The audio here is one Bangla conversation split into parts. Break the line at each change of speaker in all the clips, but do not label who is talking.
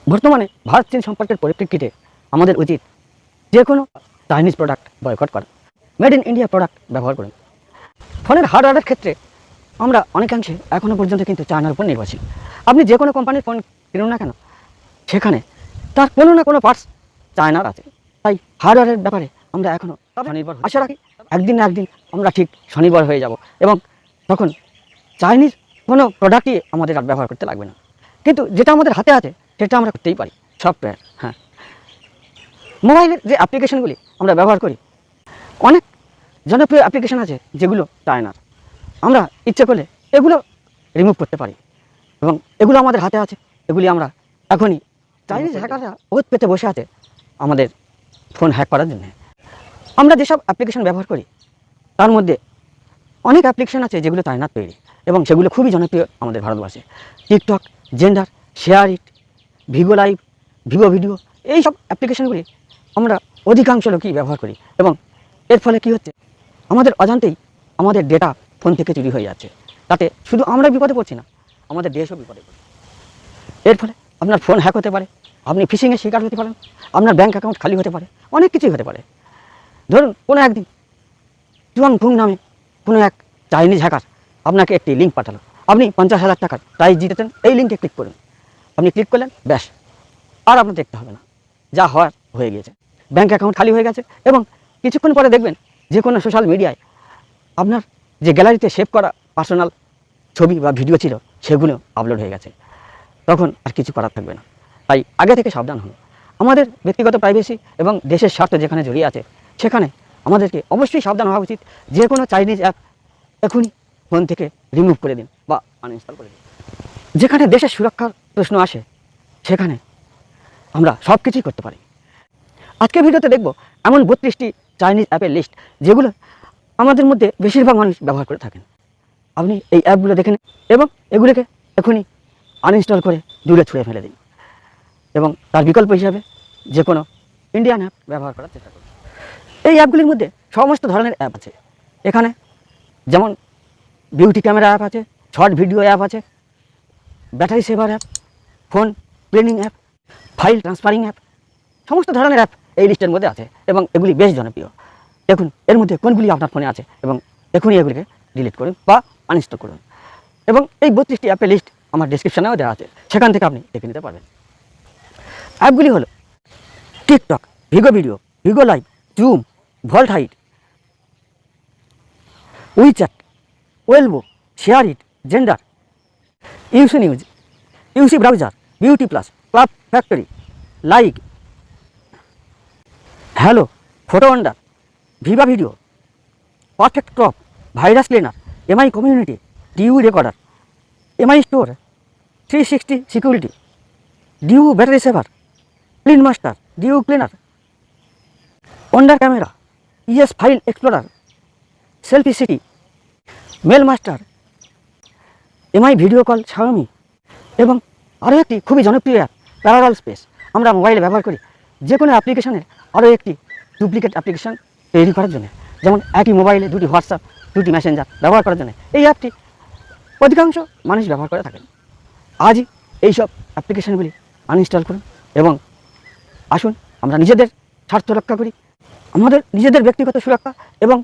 বর্তমানে ভারত চীন সম্পর্কের পরিপ্রেক্ষিতে আমাদের উচিত যে কোনো চাইনিজ প্রোডাক্ট বয়কট করা, মেড ইন ইন্ডিয়া প্রোডাক্ট ব্যবহার করুন। ফোনের হার্ডওয়্যারের ক্ষেত্রে আমরা অনেকাংশে এখনও পর্যন্ত কিন্তু চায়নার উপর নির্ভরশীল। আপনি যে কোনো কোম্পানির ফোন কিনুন না কেন, সেখানে তার কোনো না কোনো পার্টস চায়নার আছে। তাই হার্ডওয়্যারের ব্যাপারে আমরা এখনও স্বনির্ভর আশা রাখি। একদিন না একদিন আমরা ঠিক স্বনির্ভর হয়ে যাব এবং তখন চাইনিজ কোনো প্রোডাক্টই আমাদের আর ব্যবহার করতে লাগবে না। কিন্তু যেটা আমাদের হাতে আছে সেটা আমরা করতেই পারি। সফটওয়্যার, হ্যাঁ, মোবাইলের যে অ্যাপ্লিকেশনগুলি আমরা ব্যবহার করি, অনেক জনপ্রিয় অ্যাপ্লিকেশন আছে যেগুলো চায়নার। আমরা ইচ্ছে করলে এগুলো রিমুভ করতে পারি এবং এগুলো আমাদের হাতে আছে। এগুলি আমরা এখনই, চাইনিজ হ্যাকাররা ওত পেতে বসে আছে আমাদের ফোন হ্যাক করার জন্য। আমরা যেসব অ্যাপ্লিকেশন ব্যবহার করি তার মধ্যে অনেক অ্যাপ্লিকেশন আছে যেগুলো চায়নার তৈরি এবং সেগুলো খুবই জনপ্রিয় আমাদের ভারতবর্ষে। টিকটক, জেন্ডার, শেয়ারিট, ভিগো লাইভ, ভিভো ভিডিও, এই সব অ্যাপ্লিকেশনগুলি আমরা অধিকাংশ লোকই ব্যবহার করি এবং এর ফলে কী হচ্ছে, আমাদের অজান্তেই আমাদের ডেটা ফোন থেকে চুরি হয়ে যাচ্ছে। তাতে শুধু আমরা বিপদে পড়ছি না, আমাদের দেশও বিপদে পড়ছে। এর ফলে আপনার ফোন হ্যাক হতে পারে, আপনি ফিশিংয়ের শিকার হতে পারেন, আপনার ব্যাঙ্ক অ্যাকাউন্ট খালি হতে পারে, অনেক কিছুই হতে পারে। ধরুন কোনো একদিন জুয়াং ফুং নামে কোনো এক চাইনিজ হ্যাকার আপনাকে একটি লিঙ্ক পাঠালো, আপনি 50,000 টাকার প্রাইজ জিতেছেন, এই লিঙ্কে ক্লিক করুন। আপনি ক্লিক করলেন, ব্যাস, আর আপনার দেখতে হবে না, যা হওয়ার হয়ে গিয়েছে। ব্যাঙ্ক অ্যাকাউন্ট খালি হয়ে গেছে এবং কিছুক্ষণ পরে দেখবেন যে কোনো সোশ্যাল মিডিয়ায় আপনার যে গ্যালারিতে সেভ করা পার্সোনাল ছবি বা ভিডিও ছিল সেগুলো আপলোড হয়ে গেছে। তখন আর কিছু করার থাকবে না। তাই আগে থেকে সাবধান হন। আমাদের ব্যক্তিগত প্রাইভেসি এবং দেশের স্বার্থ যেখানে জড়িয়ে আছে সেখানে আমাদেরকে অবশ্যই সাবধান হওয়া উচিত। যে কোনো চাইনিজ অ্যাপ এখনই ফোন থেকে রিমুভ করে দিন বা আনইনস্টল করে দিন। যেখানে দেশের সুরক্ষার প্রশ্ন আসে সেখানে আমরা সব কিছুই করতে পারি। আজকের ভিডিওতে দেখব এমন 32টি চাইনিজ অ্যাপের লিস্ট যেগুলো আমাদের মধ্যে বেশিরভাগ মানুষ ব্যবহার করে থাকেন। আপনি এই অ্যাপগুলো দেখে নিন এবং এগুলোকে এখনই আনইনস্টল করে দূরে ছুঁড়ে ফেলে দিন এবং তার বিকল্প হিসাবে যে কোনো ইন্ডিয়ান অ্যাপ ব্যবহার করার চেষ্টা করুন। এই অ্যাপগুলির মধ্যে সমস্ত ধরনের অ্যাপ আছে। এখানে যেমন বিউটি ক্যামেরা অ্যাপ আছে, শর্ট ভিডিও অ্যাপ আছে, battery saver app, phone cleaning app, file transferring app, সমস্ত ধরনের অ্যাপ এই লিস্টের মধ্যে আছে এবং এগুলি বেশ জনপ্রিয়। দেখুন এর মধ্যে কোনগুলি আপনার ফোনে আছে এবং এখনই এগুলিকে ডিলিট করুন বা আনইনস্টল করুন। এবং এই 32টি অ্যাপের লিস্ট আমার ডেসক্রিপশনেও দেওয়া আছে, সেখান থেকে আপনি দেখে নিতে পারবেন। অ্যাপগুলি হলো TikTok, Vigo Video, Vigo Live, Zoom, Vault Hide, WeChat, Weibo, SHAREit, Xender, UC News, UC Browser, Beauty Plus, Club Factory, Likee, Hello, Photo Wonder, Viva Video, Perfect Crop, Virus Cleaner, MI Community, DU Recorder, MI Store, 360 Security, DU Battery Saver, Clean Master, DU Cleaner, Wonder Camera, ES File Explorer, Selfie City, Mail Master, MI Video Call xiaomi এবং আরও একটি খুবই জনপ্রিয় অ্যাপ প্যারালাল স্পেস। আমরা মোবাইলে ব্যবহার করি যে কোনো অ্যাপ্লিকেশনের আরও একটি ডুপ্লিকেট অ্যাপ্লিকেশন তৈরি করার জন্য, যেমন একই মোবাইলে দুটি হোয়াটসঅ্যাপ, দুটি মেসেঞ্জার ব্যবহার করার জন্য এই অ্যাপটি অধিকাংশ মানুষ ব্যবহার করে থাকেন। আজই এইসব অ্যাপ্লিকেশনগুলি আনইনস্টল করুন এবং আসুন আমরা নিজেদের স্বার্থ রক্ষা করি, আমাদের নিজেদের ব্যক্তিগত সুরক্ষা এবং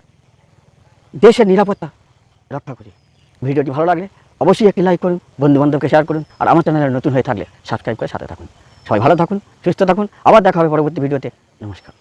দেশের নিরাপত্তা রক্ষা করি। ভিডিওটি ভালো লাগলে অবশ্যই একটি লাইক করুন, বন্ধুবান্ধবকে শেয়ার করুন আর আমার চ্যানেলে নতুন হয়ে থাকলে সাবস্ক্রাইব করে সাথে থাকুন। সবাই ভালো থাকুন, সুস্থ থাকুন, আবার দেখা হবে পরবর্তী ভিডিওতে। নমস্কার।